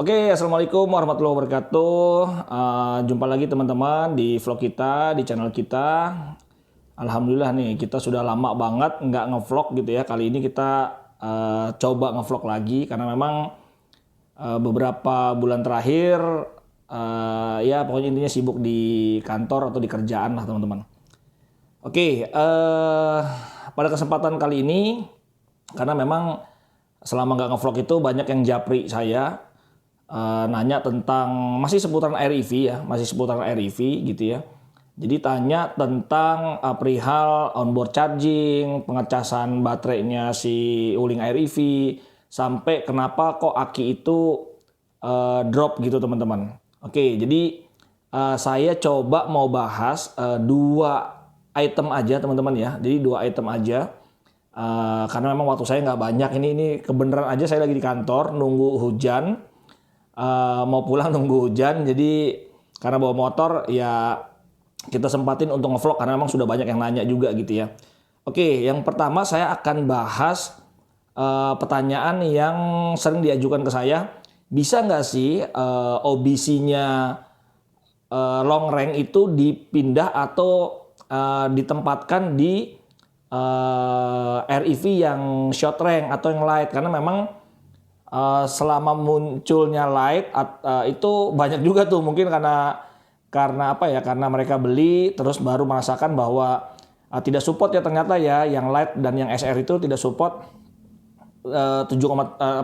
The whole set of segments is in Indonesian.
Oke, assalamualaikum warahmatullahi wabarakatuh. Jumpa lagi teman-teman di vlog kita, di channel kita. Alhamdulillah nih, kita sudah lama banget nggak ngevlog gitu ya. Kali ini kita coba ngevlog lagi karena memang beberapa bulan terakhir ya pokoknya intinya sibuk di kantor atau di kerjaan lah teman-teman. Oke, pada kesempatan kali ini karena memang selama nggak ngevlog itu banyak yang japri saya. Nanya tentang masih seputaran REV ya, masih seputaran REV gitu ya. Jadi tanya tentang perihal onboard charging, pengecasan baterainya si Wuling REV, sampai kenapa kok aki itu drop gitu teman-teman. Oke, jadi saya coba mau bahas dua item aja teman-teman ya. Jadi dua item aja. Karena memang waktu saya nggak banyak, ini kebenaran aja saya lagi di kantor nunggu hujan. Mau pulang nunggu hujan, jadi karena bawa motor ya kita sempatin untuk ngevlog karena memang sudah banyak yang nanya juga gitu ya. Oke, yang pertama saya akan bahas pertanyaan yang sering diajukan ke saya, bisa nggak sih OBC-nya long range itu dipindah atau ditempatkan di REV yang short range atau yang light, karena memang selama munculnya light itu banyak juga tuh mungkin karena apa ya, karena mereka beli terus baru merasakan bahwa tidak support ya ternyata ya, yang light dan yang SR itu tidak support 7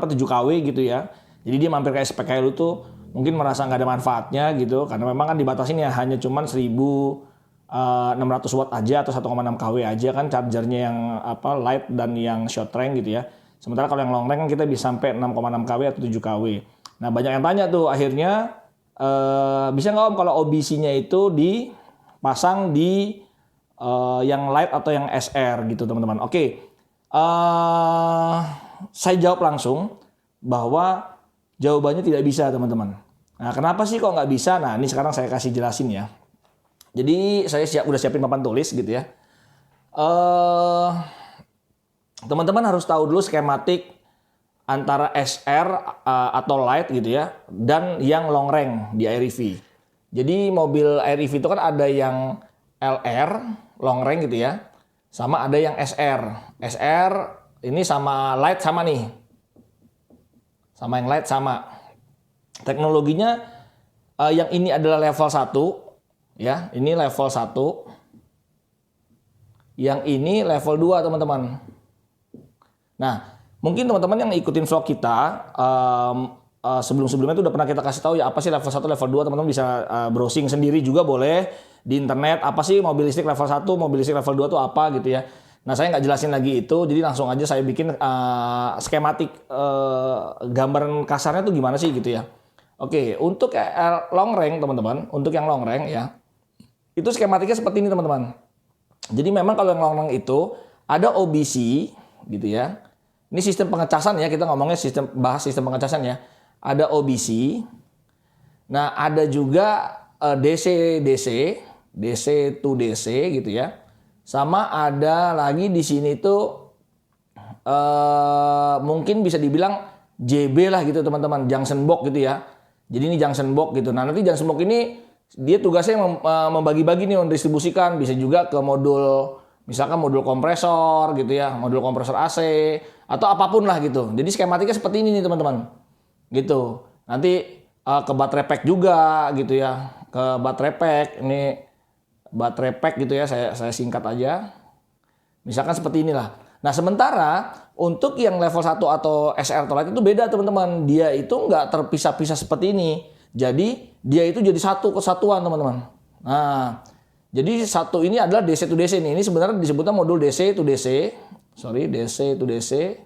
kW gitu ya. Jadi dia mampir ke SPKLU tuh mungkin merasa nggak ada manfaatnya gitu, karena memang kan dibatasin ya hanya cuman 1600 watt aja atau 1,6 kW aja kan chargernya yang light dan yang short range gitu ya. Sementara kalau yang long range kan kita bisa sampai 6,6 kW atau 7 kW. Nah banyak yang tanya tuh akhirnya, bisa nggak Om kalau OBC-nya itu dipasang di yang light atau yang SR gitu teman-teman. Oke, saya jawab langsung bahwa jawabannya tidak bisa teman-teman. Nah kenapa sih kok nggak bisa? Nah ini sekarang saya kasih jelasin ya. Jadi saya udah siapin papan tulis gitu ya. Teman-teman harus tahu dulu skematik antara SR atau light gitu ya dan yang long range di REV. Jadi mobil REV itu kan ada yang LR long range gitu ya, sama ada yang SR. SR ini sama light sama nih. Sama yang light sama. Teknologinya yang ini adalah level 1 ya, ini level 1. Yang ini level 2 teman-teman. Nah, mungkin teman-teman yang ikutin vlog kita sebelum-sebelumnya itu udah pernah kita kasih tahu ya apa sih level 1, level 2, teman-teman bisa browsing sendiri juga boleh di internet, apa sih mobil listrik level 1, mobil listrik level 2 itu apa gitu ya. Nah, saya nggak jelasin lagi itu, jadi langsung aja saya bikin skematik gambaran kasarnya tuh gimana sih gitu ya. Oke, untuk long range teman-teman, untuk yang long range ya, itu skematiknya seperti ini teman-teman. Jadi memang kalau yang long range itu ada OBC gitu ya. Ini sistem pengecasan ya, kita ngomongnya bahas sistem pengecasan ya. Ada OBC. Nah, ada juga DC to DC gitu ya. Sama ada lagi di sini tuh mungkin bisa dibilang JB lah gitu teman-teman, junction box gitu ya. Jadi ini junction box gitu. Nah, nanti junction box ini dia tugasnya membagi-bagi nih, mendistribusikan, bisa juga ke modul, misalkan modul kompresor gitu ya, modul kompresor AC atau apapun lah gitu. Jadi skematiknya seperti ini nih teman-teman. Gitu. Nanti ke baterai pack juga gitu ya. Ke baterai pack, ini baterai pack gitu ya, saya singkat aja. Misalkan seperti inilah. Nah, sementara untuk yang level 1 atau SR Light itu beda teman-teman. Dia itu nggak terpisah-pisah seperti ini. Jadi dia itu jadi satu kesatuan teman-teman. Nah, jadi satu ini adalah DC to DC nih. Ini sebenarnya disebutnya modul DC to DC. Sorry, DC to DC.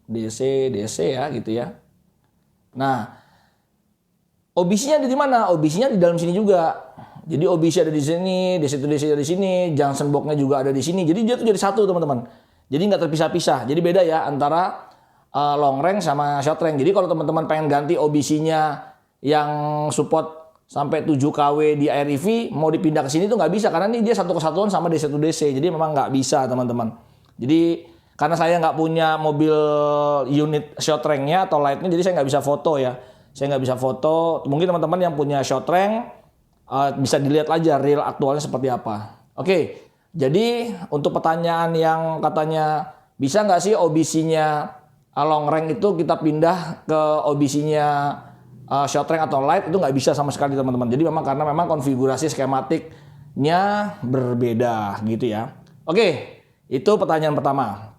DC ya gitu ya. Nah, OBC-nya ada di mana? OBC-nya di dalam sini juga. Jadi OBC ada di sini, DC to DC ada di sini, junction box-nya juga ada di sini. Jadi dia tuh jadi satu teman-teman. Jadi nggak terpisah-pisah. Jadi beda ya antara long range sama short range. Jadi kalau teman-teman pengen ganti OBC-nya yang support sampai 7 kW di REV mau dipindah ke sini tuh nggak bisa karena ini dia satu kesatuan sama DC to DC. Jadi memang nggak bisa teman-teman. Jadi karena saya nggak punya mobil unit short rank-nya atau light-nya, jadi saya nggak bisa foto ya. Saya nggak bisa foto. Mungkin teman-teman yang punya short rank bisa dilihat aja real aktualnya seperti apa. Oke, jadi untuk pertanyaan yang katanya bisa nggak sih OBC-nya long rank itu kita pindah ke OBC-nya short rank atau light, itu nggak bisa sama sekali teman-teman. Jadi memang karena memang konfigurasi skematiknya berbeda gitu ya. Oke, itu pertanyaan pertama.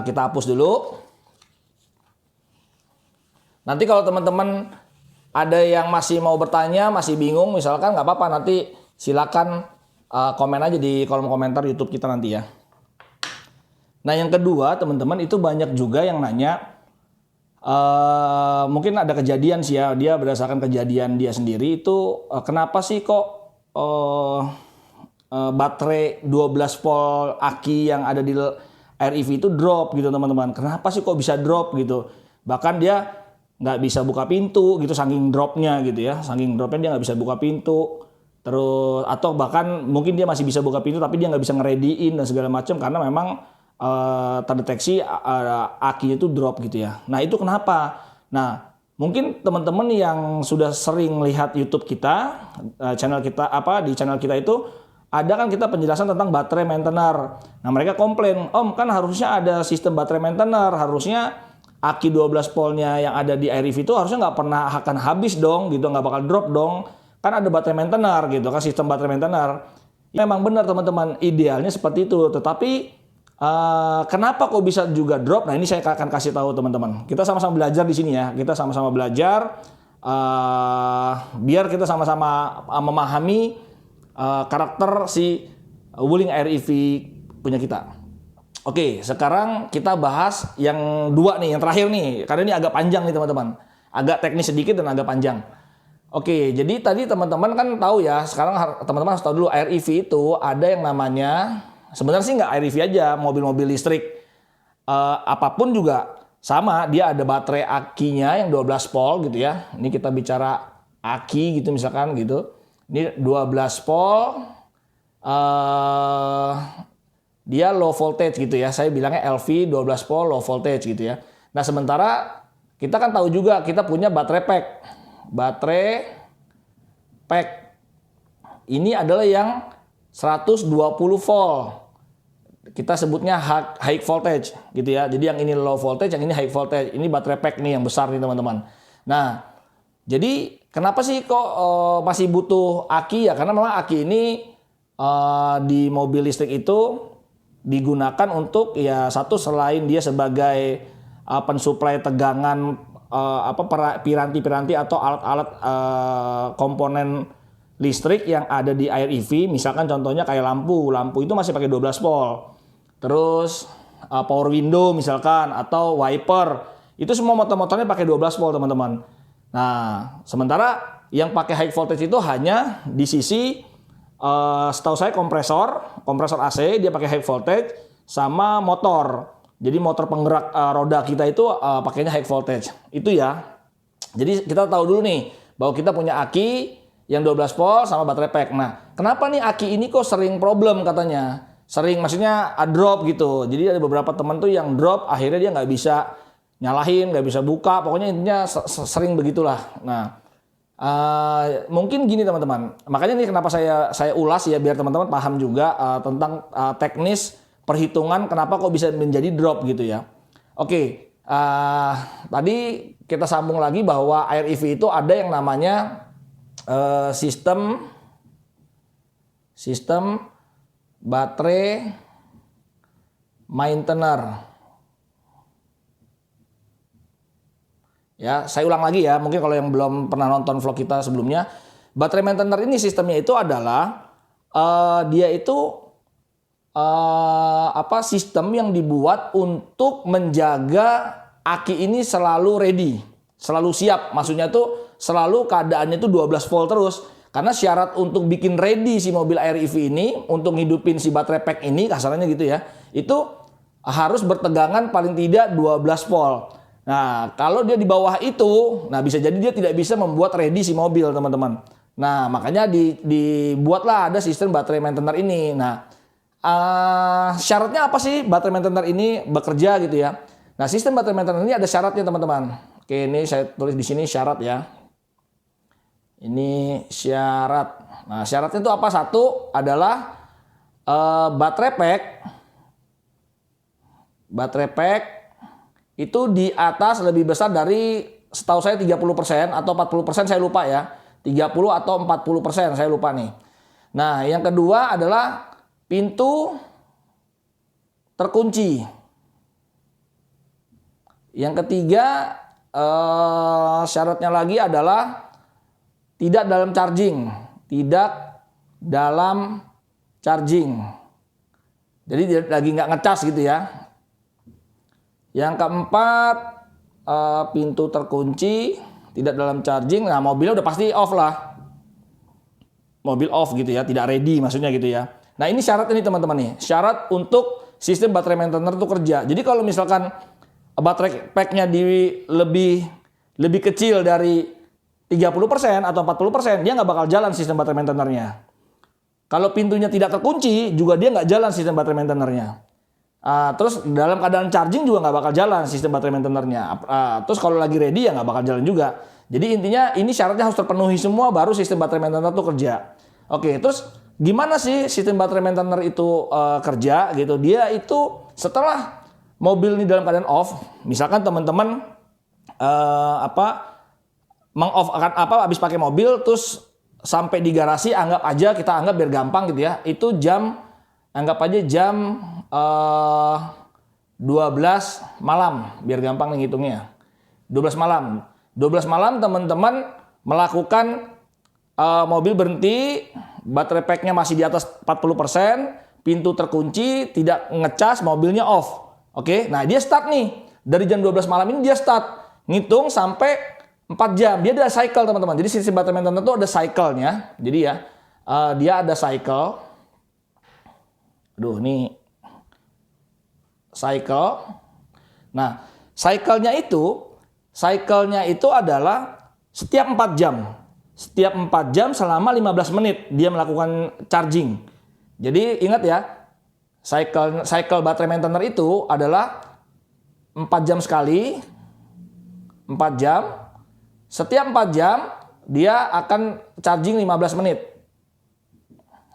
Kita hapus dulu. Nanti kalau teman-teman ada yang masih mau bertanya, masih bingung misalkan, nggak apa-apa, nanti silakan komen aja di kolom komentar YouTube kita nanti ya. Nah yang kedua teman-teman, itu banyak juga yang nanya, mungkin ada kejadian sih ya, dia berdasarkan kejadian dia sendiri itu, kenapa sih kok baterai 12 volt aki yang ada di Air EV itu drop gitu teman-teman. Kenapa sih kok bisa drop gitu? Bahkan dia nggak bisa buka pintu gitu, saking dropnya gitu ya, saking dropnya dia nggak bisa buka pintu. Terus atau bahkan mungkin dia masih bisa buka pintu tapi dia nggak bisa ngerediin dan segala macam karena memang terdeteksi akinya itu drop gitu ya. Nah itu kenapa? Nah mungkin teman-teman yang sudah sering lihat YouTube kita, channel kita di channel kita itu ada kan kita penjelasan tentang baterai maintainer. Nah mereka komplain, Om kan harusnya ada sistem baterai maintainer, harusnya aki 12 voltnya yang ada di Air EV itu harusnya nggak pernah akan habis dong gitu, nggak bakal drop dong. Kan ada baterai maintainer gitu kan, sistem baterai maintainer. Memang benar teman-teman, idealnya seperti itu. Tetapi kenapa kok bisa juga drop? Nah ini saya akan kasih tahu teman-teman. Kita sama-sama belajar di sini ya. Kita sama-sama belajar biar kita sama-sama memahami karakter si Wuling Air EV punya kita. Oke, sekarang kita bahas yang dua nih, yang terakhir nih. Karena ini agak panjang nih teman-teman. Agak teknis sedikit dan agak panjang. Oke, jadi tadi teman-teman kan tahu ya, sekarang teman-teman harus tahu dulu Air EV itu ada yang namanya, sebenarnya sih nggak Air EV aja, mobil-mobil listrik apapun juga sama, dia ada baterai akinya yang 12 volt gitu ya. Ini kita bicara aki gitu misalkan gitu. Ini 12 volt, dia low voltage gitu ya. Saya bilangnya LV 12 volt low voltage gitu ya. Nah sementara kita kan tahu juga kita punya baterai pack. Baterai pack ini adalah yang 120 volt. Kita sebutnya high voltage gitu ya. Jadi yang ini low voltage, yang ini high voltage. Ini baterai pack nih yang besar nih teman-teman. Nah, jadi kenapa sih kok masih butuh aki ya? Karena memang aki ini di mobil listrik itu digunakan untuk ya satu, selain dia sebagai pensuplai tegangan piranti-piranti atau alat-alat komponen listrik yang ada di Air EV, misalkan contohnya kayak lampu itu masih pakai 12 volt. Terus power window misalkan atau wiper, itu semua motor-motornya pakai 12 volt teman-teman. Nah, sementara yang pakai high voltage itu hanya di sisi setahu saya kompresor AC dia pakai high voltage sama motor. Jadi motor penggerak roda kita itu pakainya high voltage. Itu ya. Jadi kita tahu dulu nih bahwa kita punya aki yang 12 volt sama baterai pack. Nah, kenapa nih aki ini kok sering problem katanya? Sering maksudnya drop gitu. Jadi ada beberapa teman tuh yang drop akhirnya dia nggak bisa nyalahin, nggak bisa buka. Pokoknya intinya sering begitulah. Nah, mungkin gini teman-teman, makanya ini kenapa saya ulas ya biar teman-teman paham juga tentang teknis perhitungan kenapa kok bisa menjadi drop gitu ya. Oke, tadi kita sambung lagi bahwa Air EV itu ada yang namanya sistem baterai maintainer. Ya, saya ulang lagi ya, mungkin kalau yang belum pernah nonton vlog kita sebelumnya, baterai maintainer ini sistemnya itu adalah dia itu sistem yang dibuat untuk menjaga aki ini selalu ready, selalu siap. Maksudnya tuh selalu keadaannya itu 12 volt terus. Karena syarat untuk bikin ready si mobil Air EV ini untuk ngidupin si baterai pack ini, kasarnya gitu ya, itu harus bertegangan paling tidak 12 volt. Nah, kalau dia di bawah itu, nah bisa jadi dia tidak bisa membuat ready si mobil, teman-teman. Nah, makanya dibuatlah ada sistem baterai maintainer ini. Nah, syaratnya apa sih baterai maintainer ini bekerja gitu ya. Nah, sistem baterai maintainer ini ada syaratnya teman-teman. Oke, ini saya tulis di sini syarat ya. Ini syarat. Nah, syaratnya itu apa? Satu adalah baterai pack itu di atas lebih besar dari, setahu saya 30% atau 40%, saya lupa ya. 30 atau 40%, saya lupa nih. Nah, yang kedua adalah pintu terkunci. Yang ketiga, syaratnya lagi adalah tidak dalam charging. Tidak dalam charging. Jadi lagi nggak ngecas gitu ya. Yang keempat, pintu terkunci, tidak dalam charging. Nah, mobilnya udah pasti off lah. Mobil off gitu ya, tidak ready maksudnya gitu ya. Nah, ini syarat ini teman-teman nih. Syarat untuk sistem baterai maintainer itu kerja. Jadi kalau misalkan baterai pack-nya lebih kecil dari 30% atau 40%, dia nggak bakal jalan sistem baterai maintainernya. Kalau pintunya tidak terkunci, juga dia nggak jalan sistem baterai maintainernya. Terus dalam keadaan charging juga nggak bakal jalan sistem baterai maintainernya. Terus kalau lagi ready ya nggak bakal jalan juga. Jadi intinya ini syaratnya harus terpenuhi semua baru sistem baterai maintainer itu kerja. Oke, terus gimana sih sistem baterai maintainer itu kerja gitu? Dia itu setelah mobil ini dalam keadaan off, misalkan teman-teman habis pakai mobil terus sampai di garasi, kita anggap biar gampang gitu ya. Itu anggap aja jam 12 malam, biar gampang ngitungnya. 12 malam. 12 malam teman-teman melakukan mobil berhenti, baterai pack-nya masih di atas 40%, pintu terkunci, tidak ngecas, mobilnya off. Oke, nah dia start nih. Dari jam 12 malam ini dia start. Ngitung sampai 4 jam. Dia ada cycle teman-teman. Jadi sistem baterai maintainer itu ada cycle-nya. Jadi ya, dia ada cycle. Aduh, ini cycle. Nah, cycle-nya itu adalah setiap 4 jam. Setiap 4 jam selama 15 menit dia melakukan charging. Jadi ingat ya, cycle baterai maintainer itu adalah 4 jam sekali. 4 jam. Setiap 4 jam dia akan charging 15 menit.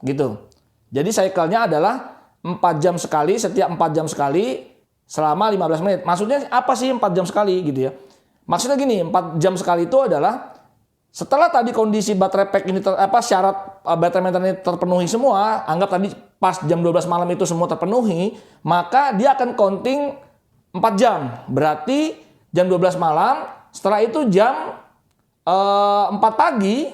Gitu. Jadi cycle-nya adalah 4 jam sekali, setiap 4 jam sekali selama 15 menit. Maksudnya apa sih 4 jam sekali gitu ya? Maksudnya gini, 4 jam sekali itu adalah setelah tadi kondisi baterai pack ini syarat baterai maintainer ini terpenuhi semua, anggap tadi pas jam 12 malam itu semua terpenuhi, maka dia akan counting 4 jam. Berarti jam 12 malam, setelah itu jam 4 pagi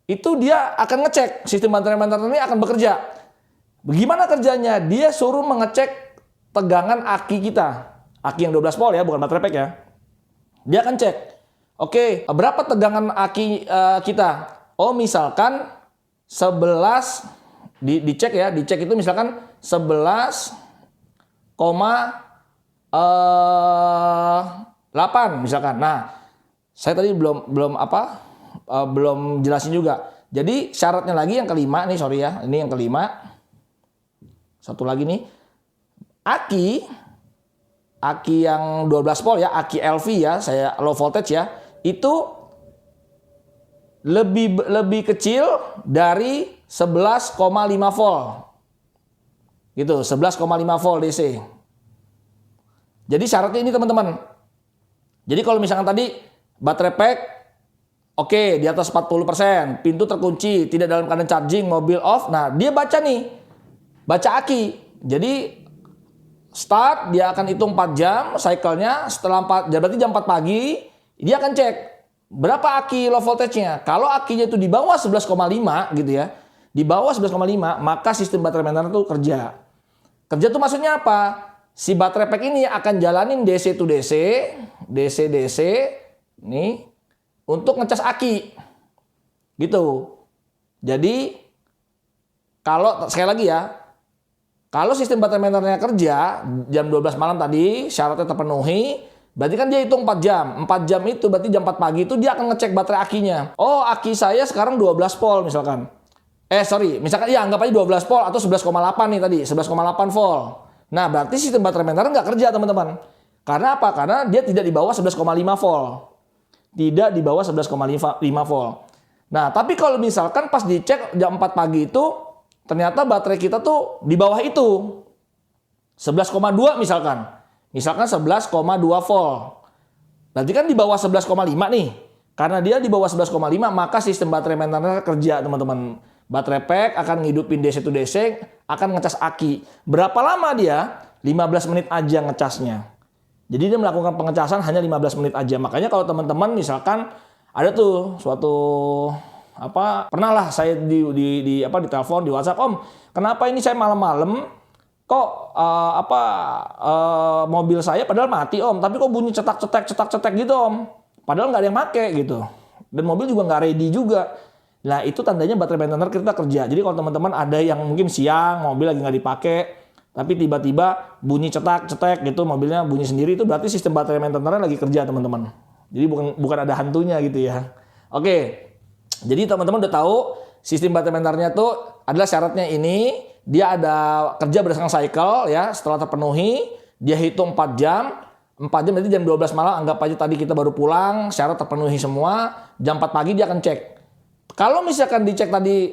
itu dia akan ngecek sistem baterai maintainer ini akan bekerja. Bagaimana kerjanya? Dia suruh mengecek tegangan aki kita. Aki yang 12 volt ya, bukan baterai pack ya. Dia akan cek. Oke, berapa tegangan aki kita? Oh, misalkan 11 dicek ya, dicek itu misalkan 11,8 misalkan. Nah, saya tadi belum jelasin juga. Jadi syaratnya lagi yang kelima nih, sorry ya, ini yang kelima. Satu lagi nih, aki yang 12 volt ya, aki LV ya, saya low voltage ya, itu lebih kecil dari 11,5 volt. Gitu, 11,5 volt DC. Jadi syaratnya ini teman-teman. Jadi kalau misalkan tadi baterai pack oke, di atas 40%, pintu terkunci, tidak dalam keadaan charging, mobil off. Nah, dia baca aki. Jadi start, dia akan hitung 4 jam cycle-nya. Setelah 4 jam, berarti jam 4 pagi, dia akan cek berapa aki low voltage-nya. Kalau akinya itu di bawah 11,5 gitu ya, di bawah 11,5, maka sistem baterai maintainer itu kerja. Kerja itu maksudnya apa? Si baterai pack ini akan jalanin DC to DC, DC nih, untuk ngecas aki. Gitu. Jadi, sekali lagi ya, kalau sistem baterai maintainernya kerja jam 12 malam tadi syaratnya terpenuhi, berarti kan dia hitung 4 jam. 4 jam itu berarti jam 4 pagi itu dia akan ngecek baterai akinya. Oh, aki saya sekarang 12 volt misalkan. Misalkan ya anggap aja 12 volt atau 11,8 nih tadi, 11,8 volt. Nah, berarti sistem baterai maintenance nggak kerja, teman-teman. Karena apa? Karena dia tidak di bawah 11,5 volt. Tidak di bawah 11,5 volt. Nah, tapi kalau misalkan pas dicek jam 4 pagi itu, ternyata baterai kita tuh di bawah itu. 11,2 misalkan. Misalkan 11,2 volt. Berarti kan di bawah 11,5 nih. Karena dia di bawah 11,5, maka sistem baterai maintenance kerja, teman-teman. Baterai pack akan ngidupin DC to DC, akan ngecas aki. Berapa lama dia? 15 menit aja ngecasnya. Jadi dia melakukan pengecasan hanya 15 menit aja. Makanya kalau teman-teman misalkan ada tuh suatu pernah lah saya di telepon, di WhatsApp, "Om, kenapa ini saya malam-malam kok mobil saya padahal mati, Om, tapi kok bunyi cetak-cetek gitu, Om. Padahal nggak ada yang make gitu. Dan mobil juga nggak ready juga." Nah, itu tandanya baterai maintenance kita kerja. Jadi kalau teman-teman ada yang mungkin siang mobil lagi nggak dipakai, tapi tiba-tiba bunyi cetak-cetek gitu, mobilnya bunyi sendiri, itu berarti sistem baterai maintenance lagi kerja, teman-teman. Jadi bukan ada hantunya gitu ya. Oke. Jadi teman-teman udah tahu sistem baterai maintenance itu adalah syaratnya ini, dia ada kerja berdasarkan cycle ya, setelah terpenuhi dia hitung 4 jam. 4 jam berarti jam 12 malam, anggap aja tadi kita baru pulang, syarat terpenuhi semua, jam 4 pagi dia akan cek. Kalau misalkan dicek tadi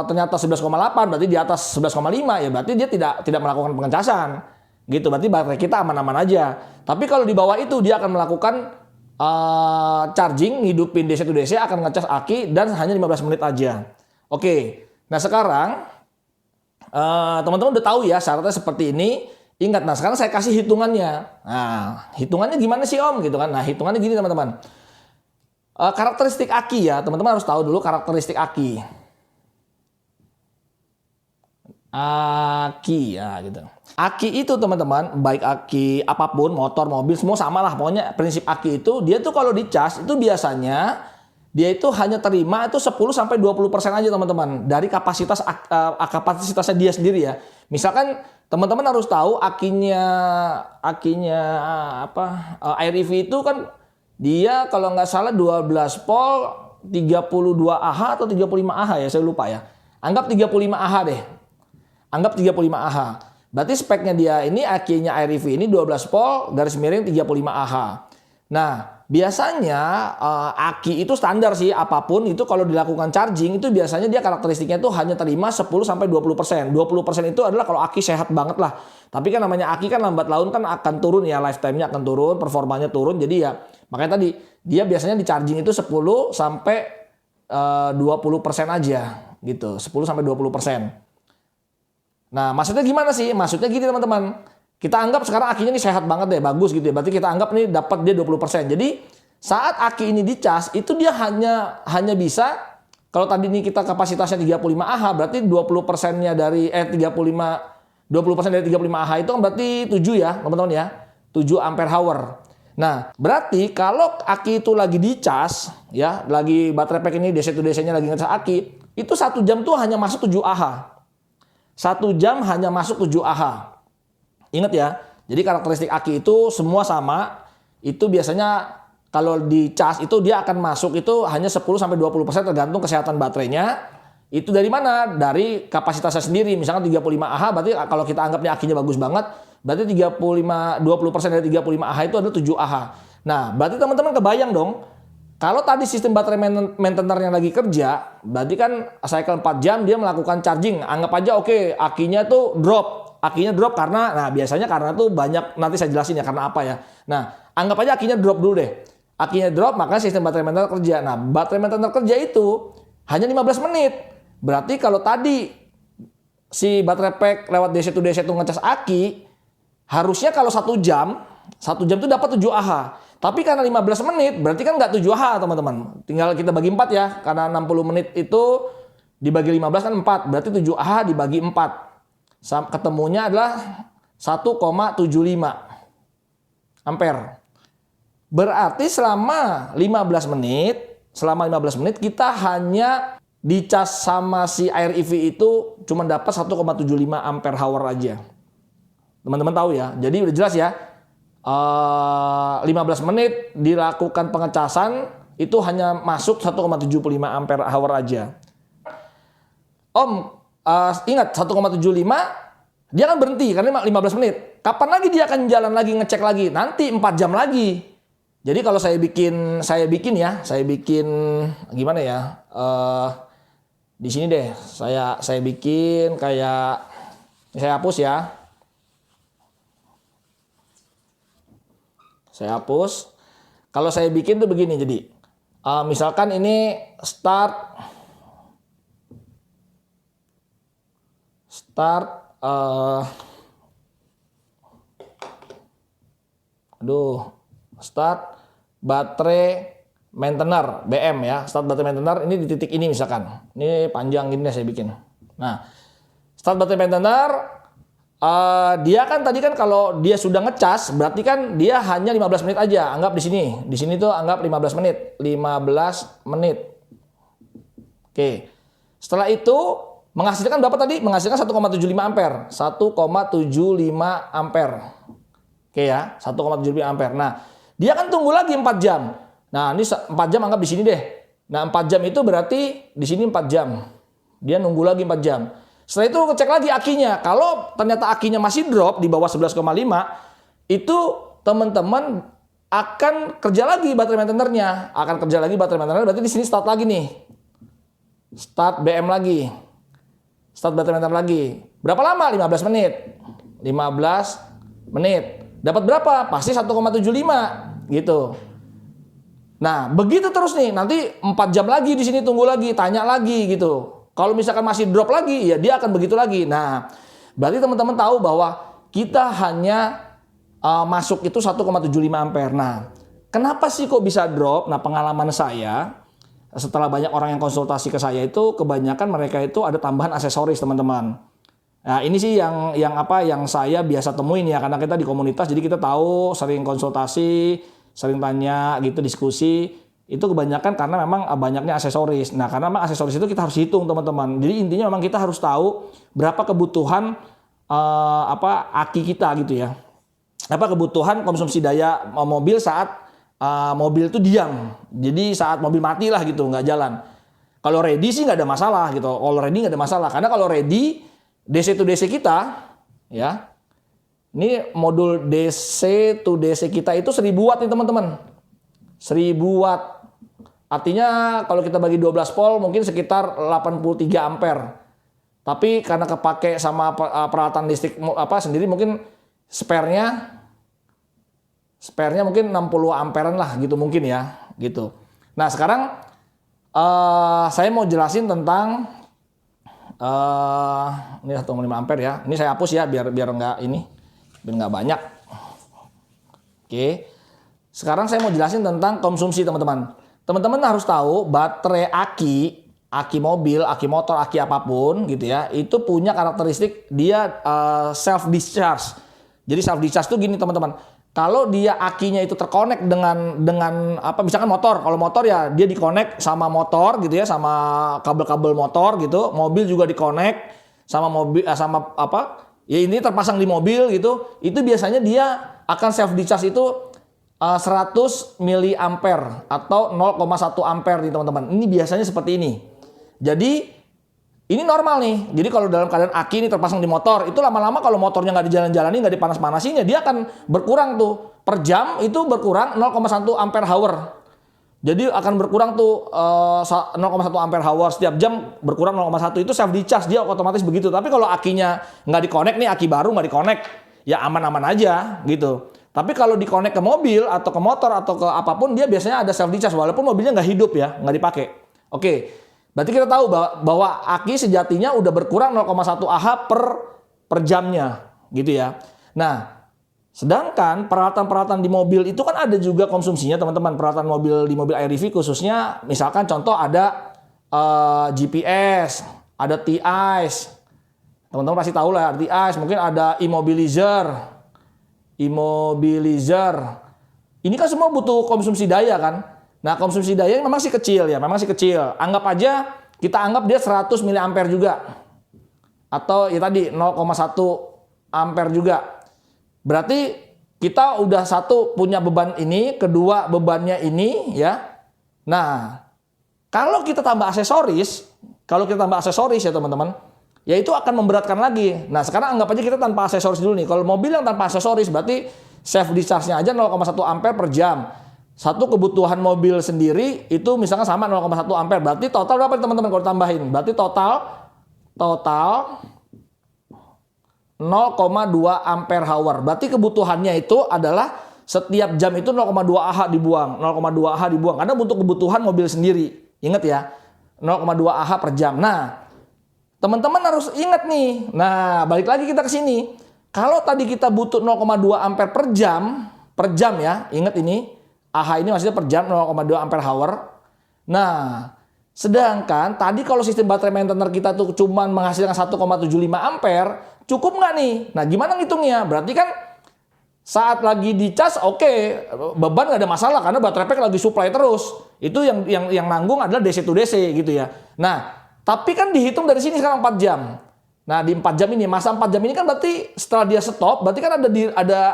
ternyata 11,8, berarti di atas 11,5, ya berarti dia tidak melakukan pengecasan. Gitu, berarti baterai kita aman-aman aja. Tapi kalau di bawah itu dia akan melakukan charging, ngidupin DC to DC, akan ngecas aki dan hanya 15 menit aja. Oke. Nah, sekarang teman-teman udah tahu ya syaratnya seperti ini. Ingat, nah sekarang saya kasih hitungannya. Nah, hitungannya gimana sih, Om? Gitu kan. Nah, hitungannya gini, teman-teman. Karakteristik aki ya, teman-teman harus tahu dulu karakteristik aki. Aki ya gitu. Aki itu, teman-teman, baik aki apapun, motor, mobil, semua sama lah. Pokoknya prinsip aki itu, dia tuh kalau dicas itu biasanya dia itu hanya terima itu 10-20% aja, teman-teman, dari kapasitasnya dia sendiri ya. Misalkan teman-teman harus tahu akinya Air EV itu kan dia kalau nggak salah 12 volt 32 Ah atau 35 Ah ya, saya lupa ya. Anggap 35 Ah deh. Anggap 35 Ah. Berarti speknya dia ini akinya Air EV ini 12 volt garis miring 35 Ah. Nah, biasanya aki itu standar sih, apapun itu kalau dilakukan charging itu biasanya dia karakteristiknya itu hanya terima 10-20%. 20% itu adalah kalau aki sehat banget lah. Tapi kan namanya aki kan lambat laun kan akan turun ya, lifetime-nya akan turun, performanya turun. Jadi ya makanya tadi dia biasanya di charging itu 10-20% aja gitu. 10-20%. Nah, maksudnya gimana sih? Maksudnya gini, teman-teman. Kita anggap sekarang akinya ini sehat banget deh, bagus gitu ya. Berarti kita anggap nih dapat dia 20%. Jadi saat aki ini dicas itu dia hanya bisa, kalau tadi ini kita kapasitasnya 35 Ah, berarti 20%-nya dari 20% dari 35 Ah itu kan berarti 7 ya, teman-teman ya. 7 ampere hour. Nah, berarti kalau aki itu lagi dicas ya, lagi baterai pack ini DC to DC-nya lagi ngecas aki, itu 1 jam tuh hanya masuk 7 Ah. 1 jam hanya masuk 7 Ah. Ingat ya, jadi karakteristik aki itu semua sama. Itu biasanya kalau dicas itu dia akan masuk itu hanya 10-20% tergantung kesehatan baterainya. Itu dari mana? Dari kapasitasnya sendiri. Misalkan 35 Ah, berarti kalau kita anggapnya akinya bagus banget, berarti 20% dari 35 Ah itu adalah 7 Ah. Nah, berarti teman-teman kebayang dong, kalau tadi sistem baterai maintenance-nya lagi kerja, berarti kan cycle 4 jam dia melakukan charging. Anggap aja oke, akinya tuh drop. Akinya drop karena, nah biasanya karena tuh banyak, nanti saya jelasin ya karena apa ya. Nah, anggap aja akinya drop dulu deh. Akinya drop, maka sistem baterai maintenance kerja. Nah, baterai maintenance kerja itu hanya 15 menit. Berarti kalau tadi si baterai pack lewat DC to DC itu ngecas aki, harusnya kalau 1 jam itu dapat 7 Ah. Tapi karena 15 menit, berarti kan nggak 7 Ah, teman-teman. Tinggal kita bagi 4 ya, karena 60 menit itu dibagi 15 kan 4. Berarti 7 Ah dibagi 4. Ketemunya adalah 1,75 ampere. Berarti selama 15 menit kita hanya dicas sama si Air EV itu cuma dapat 1,75 ampere hour aja. Teman-teman tahu ya. Jadi udah jelas ya. 15 menit dilakukan pengecasan itu hanya masuk 1,75 ampere hour aja. Om, ingat 1,75 dia kan berhenti karena 15 menit. Kapan lagi dia akan jalan lagi ngecek lagi? Nanti 4 jam lagi. Jadi kalau saya bikin gimana ya? Di sini deh, saya bikin kayak saya hapus ya. Saya hapus. Kalau saya bikin tuh begini jadi. Misalkan ini start start baterai maintainer BM ya, start baterai maintainer ini di titik ini misalkan. Ini panjang gini saya bikin. Nah, start baterai maintainer dia kan tadi kan kalau dia sudah ngecas berarti kan dia hanya 15 menit aja. Anggap di sini. Di sini tuh anggap 15 menit. 15 menit. Oke. Setelah itu menghasilkan berapa tadi? Menghasilkan 1,75 ampere. 1,75 ampere. Oke ya, 1,75 ampere. Nah, dia kan tunggu lagi 4 jam. Nah, ini 4 jam anggap di sini deh. Nah, 4 jam itu berarti di sini 4 jam. Dia nunggu lagi 4 jam. Setelah itu cek lagi akinya. Kalau ternyata akinya masih drop di bawah 11,5, itu teman-teman akan kerja lagi baterai maintainernya. Akan kerja lagi baterai maintainernya, berarti di sini start lagi nih. Start BM lagi. Start baterai maintainer lagi. Berapa lama? 15 menit. 15 menit. Dapat berapa? Pasti 1,75 gitu. Nah, begitu terus nih. Nanti 4 jam lagi di sini tunggu lagi, tanya lagi gitu. Kalau misalkan masih drop lagi, ya dia akan begitu lagi. Nah, berarti teman-teman tahu bahwa kita hanya masuk itu 1,75 ampere. Nah, kenapa sih kok bisa drop? Nah, pengalaman saya setelah banyak orang yang konsultasi ke saya itu kebanyakan mereka itu ada tambahan aksesoris, teman-teman. Nah, ini sih yang saya biasa temuin ya, karena kita di komunitas jadi kita tahu, sering konsultasi, sering tanya gitu, diskusi. Itu kebanyakan karena memang banyaknya aksesoris. Nah, karena memang aksesoris itu kita harus hitung, teman-teman. Jadi intinya memang kita harus tahu berapa kebutuhan aki kita gitu ya. Apa kebutuhan konsumsi daya mobil saat mobil itu diam. Jadi saat mobil mati lah gitu, nggak jalan. Kalau ready sih nggak ada masalah gitu. Kalau ready nggak ada masalah. Karena kalau ready DC to DC kita ya. Ini modul DC to DC kita itu 1000 watt nih, teman-teman. 1000 watt. Artinya kalau kita bagi 12 volt mungkin sekitar 83 ampere. Tapi karena kepake sama peralatan listrik sendiri mungkin spare-nya mungkin 60 amperan lah gitu mungkin ya, gitu. Nah, sekarang saya mau jelasin tentang ini 1,5 ampere ya. Ini saya hapus ya biar nggak banyak. Oke. Sekarang saya mau jelasin tentang konsumsi, teman-teman. Teman-teman harus tahu baterai aki mobil, aki motor, aki apapun gitu ya, itu punya karakteristik dia self discharge. Jadi self discharge itu gini, teman-teman. Kalau dia akinya itu terkonek dengan misalkan motor. Kalau motor ya dia dikonek sama motor gitu ya, sama kabel-kabel motor gitu. Mobil juga dikonek sama mobil ya ini terpasang di mobil gitu. Itu biasanya dia akan self discharge itu 100 miliampere atau 0,1 ampere nih, teman-teman. Ini biasanya seperti ini. Jadi ini normal nih. Jadi kalau dalam keadaan aki ini terpasang di motor, itu lama-lama kalau motornya nggak dijalan-jalani, nggak dipanas-panasin, ya dia akan berkurang tuh. Per jam itu berkurang 0,1 ampere hour. Jadi akan berkurang tuh 0,1 ampere hour setiap jam, berkurang 0,1. Itu self discharge, dia otomatis begitu. Tapi kalau akinya nggak dikonek nih, aki baru nggak dikonek, ya aman-aman aja gitu. Tapi kalau dikonek ke mobil atau ke motor atau ke apapun, dia biasanya ada self discharge walaupun mobilnya nggak hidup ya, nggak dipakai. Oke, berarti kita tahu bahwa aki sejatinya udah berkurang 0,1 Ah per jamnya, gitu ya. Nah, sedangkan peralatan-peralatan di mobil itu kan ada juga konsumsinya, teman-teman. Peralatan mobil di mobil iReV khususnya, misalkan contoh ada GPS, ada T-Ice. Teman-teman pasti tahu lah T-Ice, mungkin ada immobilizer. Ini kan semua butuh konsumsi daya kan. Nah, konsumsi daya memang sih kecil ya, memang sih kecil. Kita anggap dia 100 miliampere juga. Atau ya tadi 0,1 ampere juga. Berarti kita udah satu punya beban ini, kedua bebannya ini ya. Nah, kalau kita tambah aksesoris, kalau kita tambah aksesoris ya teman-teman, ya itu akan memberatkan lagi. Nah sekarang anggap aja kita tanpa aksesoris dulu nih. Kalau mobil yang tanpa aksesoris berarti self discharge-nya aja 0,1 ampere per jam. Satu kebutuhan mobil sendiri itu misalkan sama 0,1 ampere. Berarti total berapa teman-teman kalau tambahin? Berarti total 0,2 ampere hour. Berarti kebutuhannya itu adalah setiap jam itu 0,2 Ah dibuang. 0,2 Ah dibuang. Karena untuk kebutuhan mobil sendiri. Ingat ya. 0,2 Ah per jam. Nah, teman-teman harus ingat nih. Nah, balik lagi kita ke sini. Kalau tadi kita butuh 0,2 ampere per jam ya. Ingat ini. Ah ini maksudnya per jam 0,2 ampere hour. Nah, sedangkan tadi kalau sistem baterai maintainer kita tuh cuma menghasilkan 1,75 ampere, cukup nggak nih? Nah, gimana ngitungnya? Berarti kan saat lagi dicas oke, beban nggak ada masalah karena baterai pack lagi supply terus. Itu yang nanggung adalah DC to DC gitu ya. Nah, tapi kan dihitung dari sini sekarang 4 jam. Nah, di 4 jam ini, masa 4 jam ini kan berarti setelah dia stop, berarti kan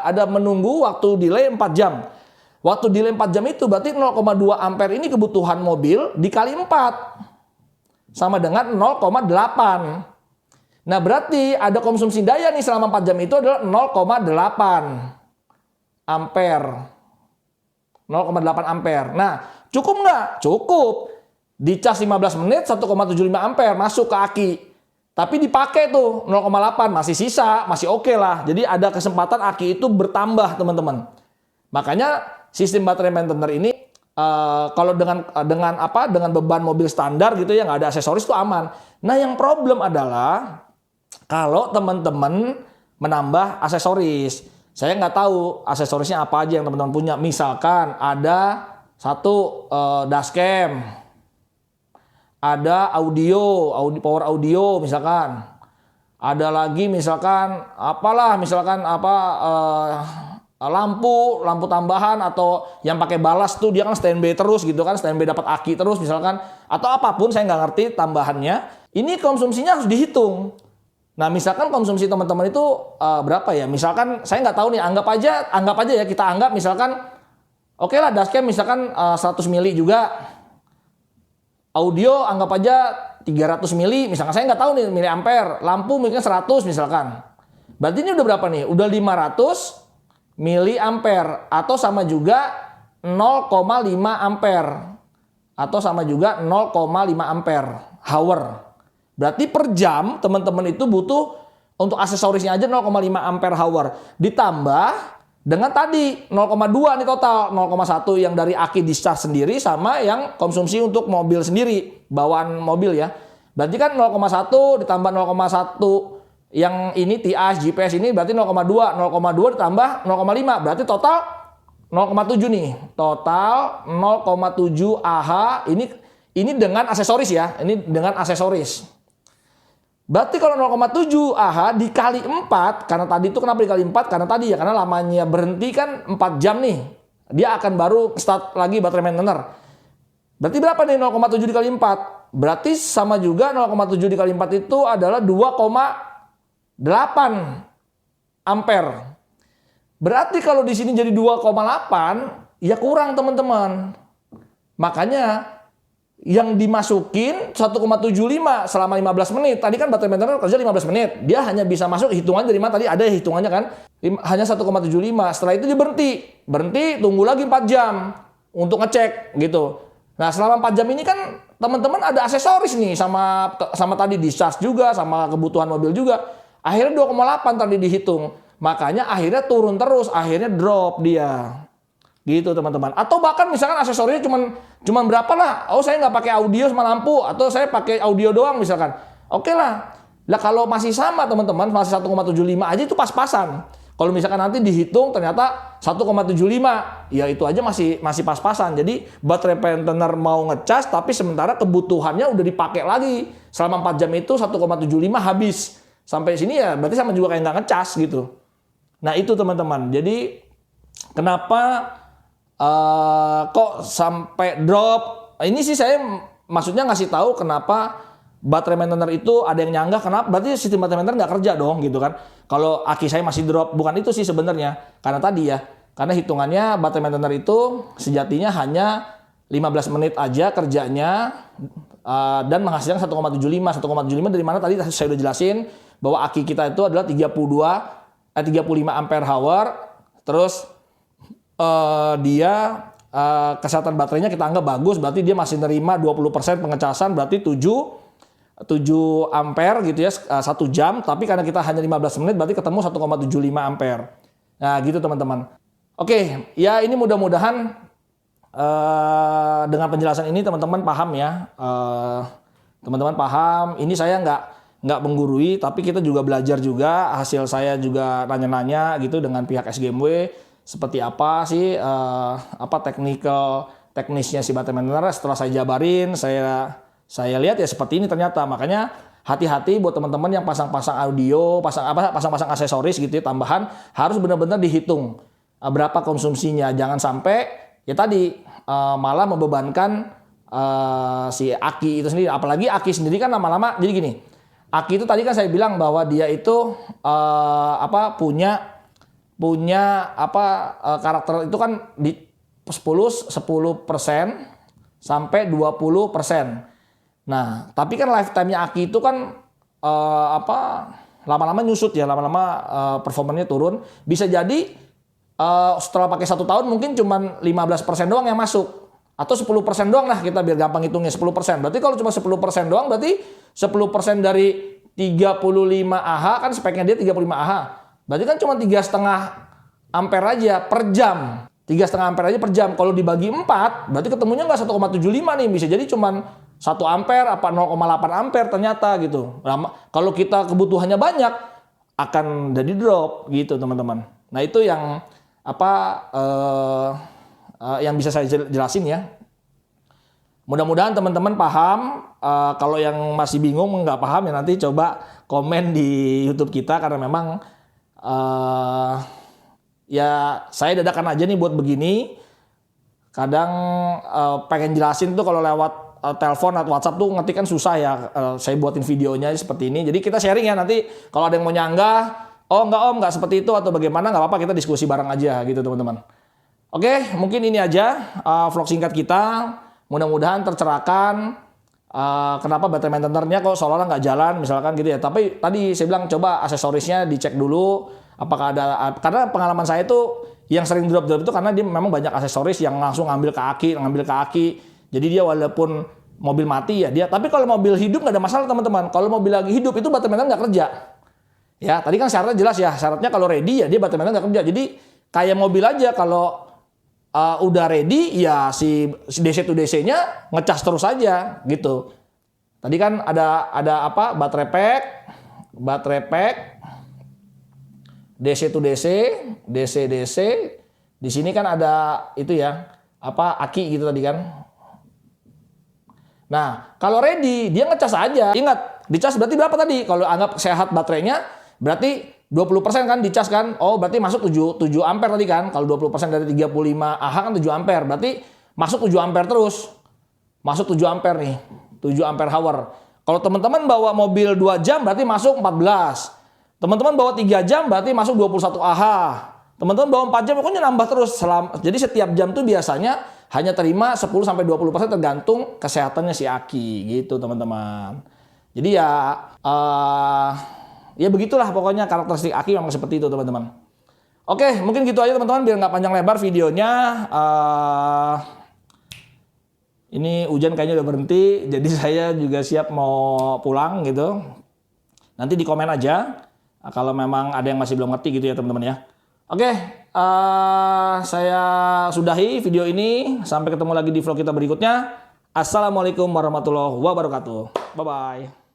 ada menunggu waktu delay 4 jam. Waktu delay 4 jam itu berarti 0,2 ampere ini kebutuhan mobil dikali 4 sama dengan 0,8. Nah, berarti ada konsumsi daya nih selama 4 jam itu adalah 0,8 ampere. 0,8 ampere. Nah, cukup nggak? Cukup. Dicas 15 menit 1,75 ampere masuk ke aki. Tapi dipakai tuh 0,8 masih sisa, masih oke lah. Jadi ada kesempatan aki itu bertambah, teman-teman. Makanya sistem baterai maintainer ini kalau dengan beban mobil standar gitu ya, nggak ada aksesoris itu aman. Nah, yang problem adalah kalau teman-teman menambah aksesoris. Saya nggak tahu aksesorisnya apa aja yang teman-teman punya. Misalkan ada satu dashcam, ada power audio misalkan, ada lagi misalkan lampu tambahan atau yang pakai balas tuh dia kan standby terus gitu kan, standby dapat aki terus misalkan, atau apapun saya nggak ngerti tambahannya. Ini konsumsinya harus dihitung. Nah, misalkan konsumsi teman-teman itu berapa ya? Misalkan saya nggak tahu nih, anggap aja ya, kita anggap misalkan oke lah dashcam misalkan 100 mili juga. Audio anggap aja 300 mili, misalkan saya nggak tahu nih mili ampere. Lampu mungkin 100 misalkan. Berarti ini udah berapa nih? Udah 500 mili ampere atau sama juga 0,5 ampere atau sama juga 0,5 ampere hour. Berarti per jam teman-teman itu butuh untuk aksesorisnya aja 0,5 ampere hour. Ditambah dengan tadi 0,2 nih total. 0,1 yang dari aki discharge sendiri sama yang konsumsi untuk mobil sendiri. Bawaan mobil ya. Berarti kan 0,1 ditambah 0,1 yang ini TIAS, GPS ini berarti 0,2. 0,2 ditambah 0,5. Berarti total 0,7 nih. Total 0,7 AH. Ini dengan aksesoris ya. Ini dengan aksesoris. Berarti kalau 0,7 AH dikali 4, karena tadi itu kenapa dikali 4? Karena tadi ya, karena lamanya berhenti kan 4 jam nih. Dia akan baru start lagi baterai maintainer. Berarti berapa nih 0,7 dikali 4? Berarti sama juga 0,7 dikali 4 itu adalah 2,8 ampere. Berarti kalau di sini jadi 2,8, ya kurang teman-teman. Makanya yang dimasukin 1,75 selama 15 menit. Tadi kan baterai maintainer kerja 15 menit. Dia hanya bisa masuk hitungannya dari mana? Tadi ada hitungannya kan. Hanya 1,75. Setelah itu dia berhenti. Berhenti, tunggu lagi 4 jam untuk ngecek gitu. Nah, selama 4 jam ini kan teman-teman ada aksesoris nih sama tadi discharge juga, sama kebutuhan mobil juga. Akhirnya 2,8 tadi dihitung. Makanya akhirnya turun terus, akhirnya drop dia. Gitu teman-teman. Atau bahkan misalkan aksesorisnya cuman berapa lah. Oh, saya nggak pakai audio sama lampu, atau saya pakai audio doang misalkan. Oke lah. Lah kalau masih sama teman-teman, masih 1,75 aja itu pas-pasan. Kalau misalkan nanti dihitung ternyata 1,75, ya itu aja masih pas-pasan. Jadi baterai maintainer mau ngecas tapi sementara kebutuhannya udah dipakai lagi. Selama 4 jam itu 1,75 habis. Sampai sini ya berarti sama juga kayak nggak ngecas gitu. Nah itu teman-teman. Jadi kenapa kok sampai drop? Ini sih saya maksudnya ngasih tahu kenapa baterai maintainer itu ada yang nyanggah. Kenapa? Berarti sistem baterai maintainer nggak kerja dong gitu kan. Kalau aki saya masih drop, bukan itu sih sebenarnya. Karena tadi ya, karena hitungannya baterai maintainer itu sejatinya hanya 15 menit aja kerjanya. dan menghasilkan 1,75. 1,75 dari mana tadi saya udah jelasin bahwa aki kita itu adalah 35 ampere hour. Terus dia kesehatan baterainya kita anggap bagus, berarti dia masih nerima 20% pengecasan, berarti 7 ampere gitu ya, 1 jam. Tapi karena kita hanya 15 menit, berarti ketemu 1,75 ampere. Nah gitu teman-teman. Oke, ya ini mudah-mudahan dengan penjelasan ini teman-teman paham ya. Teman-teman paham. Ini saya nggak menggurui, tapi kita juga belajar juga. Hasil saya juga nanya-nanya gitu dengan pihak SGMW seperti apa sih teknisnya si baterai maintainer. Setelah saya jabarin, saya lihat ya seperti ini ternyata. Makanya hati-hati buat teman-teman yang pasang-pasang audio, pasang-pasang aksesoris gitu ya, tambahan harus benar-benar dihitung berapa konsumsinya. Jangan sampai ya tadi malah membebankan si aki itu sendiri. Apalagi aki sendiri kan lama-lama jadi gini. Aki itu tadi kan saya bilang bahwa dia itu punya karakter itu kan di 10% sampai 20%. Nah, tapi kan lifetime-nya aki itu kan lama-lama nyusut ya, lama-lama performanya turun. Bisa jadi setelah pakai 1 tahun mungkin cuma 15% doang yang masuk. Atau 10% doang lah, kita biar gampang hitungnya 10%. Berarti kalau cuma 10% doang berarti 10% dari 35 Ah kan speknya dia 35 Ah. Berarti kan cuma 3,5 ampere aja per jam. 3,5 ampere aja per jam. Kalau dibagi 4 berarti ketemunya nggak 1,75 nih. Bisa jadi cuma 1 ampere apa 0,8 ampere ternyata gitu. Nah, kalau kita kebutuhannya banyak akan jadi drop gitu teman-teman. Nah itu yang yang bisa saya jelasin ya. Mudah-mudahan teman-teman paham. Kalau yang masih bingung nggak paham ya nanti coba komen di YouTube kita, karena memang ya saya dadakan aja nih buat begini. Kadang pengen jelasin tuh kalau lewat telepon atau WhatsApp tuh ngetik kan susah ya. Saya buatin videonya seperti ini. Jadi kita sharing ya nanti kalau ada yang mau nyanggah. Oh enggak om, enggak seperti itu atau bagaimana, nggak apa-apa, kita diskusi bareng aja gitu teman-teman. Oke, mungkin ini aja vlog singkat kita. Mudah-mudahan tercerahkan kenapa baterai maintainernya kok seolah-olah nggak jalan misalkan gitu ya. Tapi tadi saya bilang coba aksesorisnya dicek dulu apakah ada, karena pengalaman saya tuh yang sering drop-drop itu karena dia memang banyak aksesoris yang langsung ngambil ke aki. Jadi dia walaupun mobil mati ya dia, tapi kalau mobil hidup nggak ada masalah teman-teman. Kalau mobil lagi hidup itu baterai maintainer nggak kerja. Ya, tadi kan syaratnya jelas ya. Syaratnya kalau ready ya dia baterai maintainer nggak kerja. Jadi kayak mobil aja, kalau udah ready ya si DC to DC-nya ngecas terus aja gitu. Tadi kan ada baterai pack, DC to DC, DC. Di sini kan ada itu ya, aki gitu tadi kan. Nah, kalau ready dia ngecas aja. Ingat, dicas berarti berapa tadi? Kalau anggap sehat baterainya berarti 20% kan dicas kan. Oh, berarti masuk 7 ampere tadi kan. Kalau 20% dari 35 Ah kan 7 ampere. Berarti masuk 7 ampere terus. Masuk 7 ampere nih. 7 ampere hour. Kalau teman-teman bawa mobil 2 jam berarti masuk 14. Teman-teman bawa 3 jam berarti masuk 21 Ah. Teman-teman bawa 4 jam pokoknya nambah terus. Jadi setiap jam tuh biasanya hanya terima 10-20% tergantung kesehatannya si aki gitu teman-teman. Jadi ya ya begitulah pokoknya karakteristik aki memang seperti itu teman-teman. Oke, mungkin gitu aja teman-teman biar nggak panjang lebar videonya. Ini hujan kayaknya udah berhenti, jadi saya juga siap mau pulang gitu. Nanti di komen aja kalau memang ada yang masih belum ngerti gitu ya teman-teman ya. Oke, saya sudahi video ini. Sampai ketemu lagi di vlog kita berikutnya. Assalamualaikum warahmatullahi wabarakatuh. Bye-bye.